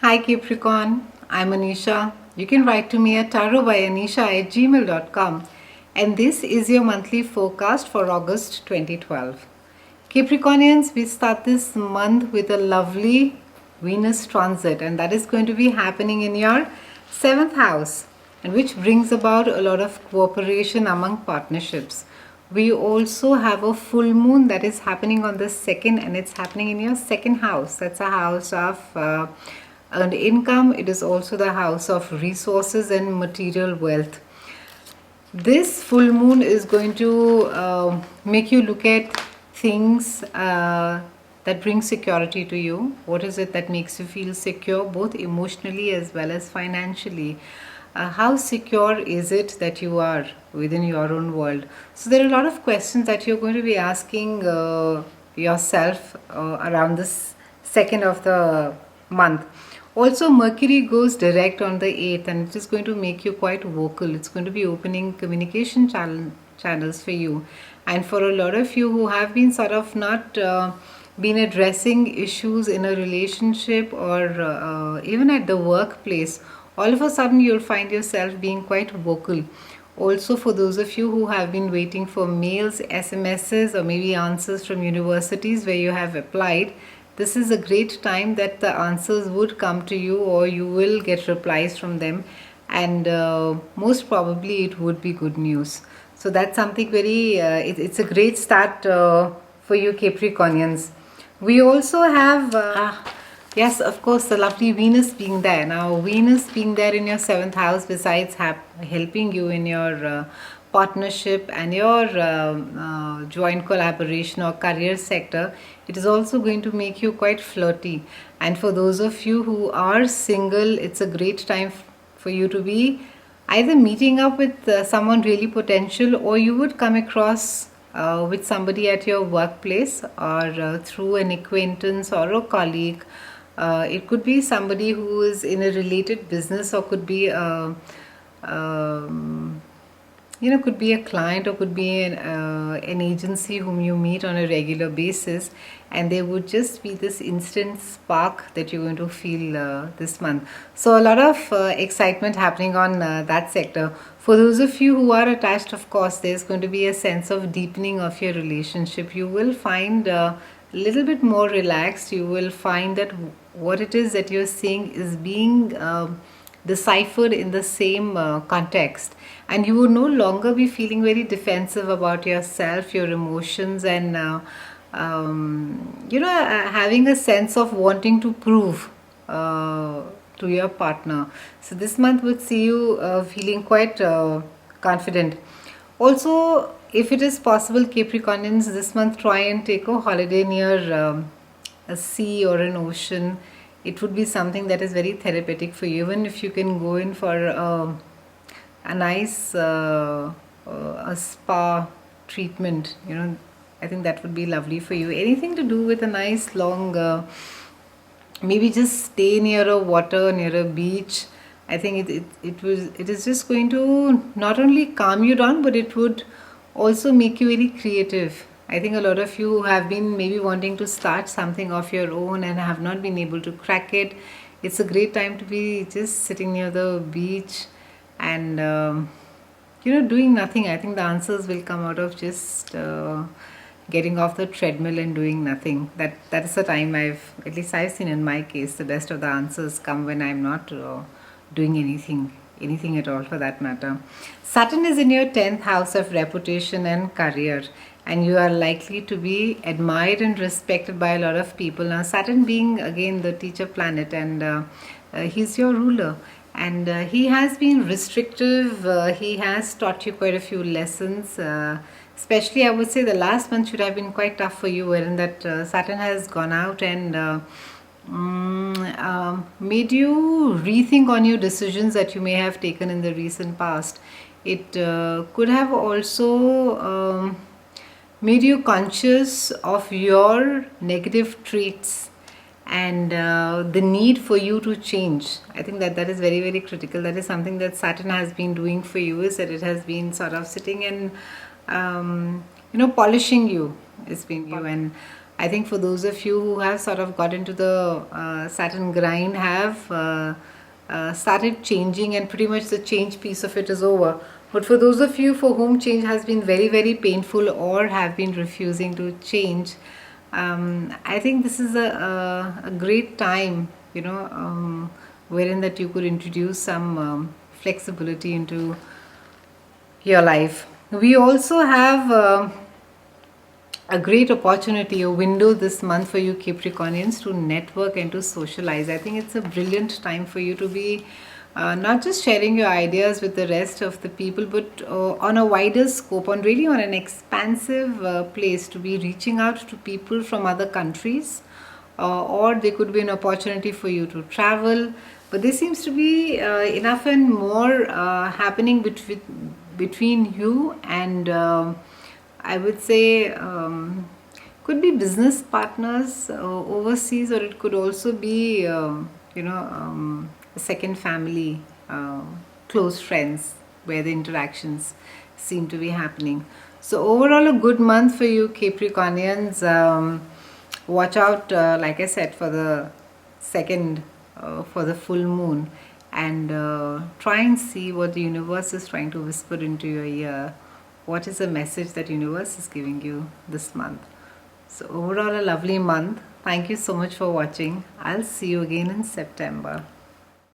Hi Capricorn, I'm Anisha. You can write to me at tarotbyanisha@gmail.com, and this is your monthly forecast for August 2012. Capricornians, we start this month with a lovely Venus transit, and that is going to be happening in your seventh house, and which brings about a lot of cooperation among partnerships. We also have a full moon that is happening on the second, and it's happening in your second house. That's a house of earned income. It is also the house of resources and material wealth. This full moon is going to make you look at things that bring security to you. What is it that makes you feel secure, both emotionally as well as financially? How secure is it that you are within your own world? So, there are a lot of questions that you're going to be asking yourself around this second of the month. Also, Mercury goes direct on the 8th, and it is going to make you quite vocal. It's going to be opening communication channels for you. And for a lot of you who have been sort of not been addressing issues in a relationship or even at the workplace, all of a sudden you'll find yourself being quite vocal. Also, for those of you who have been waiting for mails, SMSs, or maybe answers from universities where you have applied, this is a great time that the answers would come to you, or you will get replies from them, and most probably it would be good news. So that's something very, it's a great start for you Capricornians. We also have yes, of course, the lovely Venus being there. Now, Venus being there in your seventh house, besides helping you in your partnership and your joint collaboration or career sector, it is also going to make you quite flirty. And for those of you who are single, it's a great time for you to be either meeting up with someone really potential, or you would come across with somebody at your workplace, or through an acquaintance or a colleague. It could be somebody who is in a related business, or could be um, could be a client, or could be an agency whom you meet on a regular basis, and there would just be this instant spark that you're going to feel this month. So a lot of excitement happening on that sector. For those of you who are attached, of course, there's going to be a sense of deepening of your relationship. You will find a little bit more relaxed. You will find that what it is that you're seeing is being deciphered in the same context, and you will no longer be feeling very defensive about yourself, your emotions, and having a sense of wanting to prove to your partner. So this month would see you feeling quite confident. Also, if it is possible, Capricornians, this month try and take a holiday near a sea or an ocean. It would be something that is very therapeutic for you. Even if you can go in for a nice a spa treatment, I think that would be lovely for you. Anything to do with a nice long maybe just stay near a water, near a beach. I think it is just going to not only calm you down, but it would also make you very creative. I think a lot of you have been maybe wanting to start something of your own and have not been able to crack it. It's a great time to be just sitting near the beach and doing nothing. I think the answers will come out of just getting off the treadmill and doing nothing. That is the time at least I've seen in my case, the best of the answers come when I'm not doing anything at all, for that matter. Saturn is in your 10th house of reputation and career, and you are likely to be admired and respected by a lot of people. Now, Saturn being again the teacher planet, and he's your ruler, and he has been restrictive. He has taught you quite a few lessons. Especially, I would say the last month should have been quite tough for you, wherein that Saturn has gone out and made you rethink on your decisions that you may have taken in the recent past. It could have also made you conscious of your negative traits and the need for you to change. I think that is very, very critical. That is something that Saturn has been doing for you, is that it has been sort of sitting and polishing you. It's been you, and I think for those of you who have sort of got into the Saturn grind, have started changing, and pretty much the change piece of it is over. But for those of you for whom change has been very, very painful or have been refusing to change, I think this is a great time, wherein that you could introduce some flexibility into your life. We also have a great opportunity, a window this month for you Capricornians to network and to socialize. I think it's a brilliant time for you to be not just sharing your ideas with the rest of the people, but on a wider scope, on an expansive place, to be reaching out to people from other countries, or there could be an opportunity for you to travel. But there seems to be enough and more happening between you and I would say could be business partners overseas, or it could also be a second family, close friends, where the interactions seem to be happening. So overall, a good month for you Capricornians. Watch out, like I said, for the second, for the full moon, and try and see what the universe is trying to whisper into your ear. What is the message that universe is giving you this month? So overall, a lovely month. Thank you so much for watching. I'll see you again in September.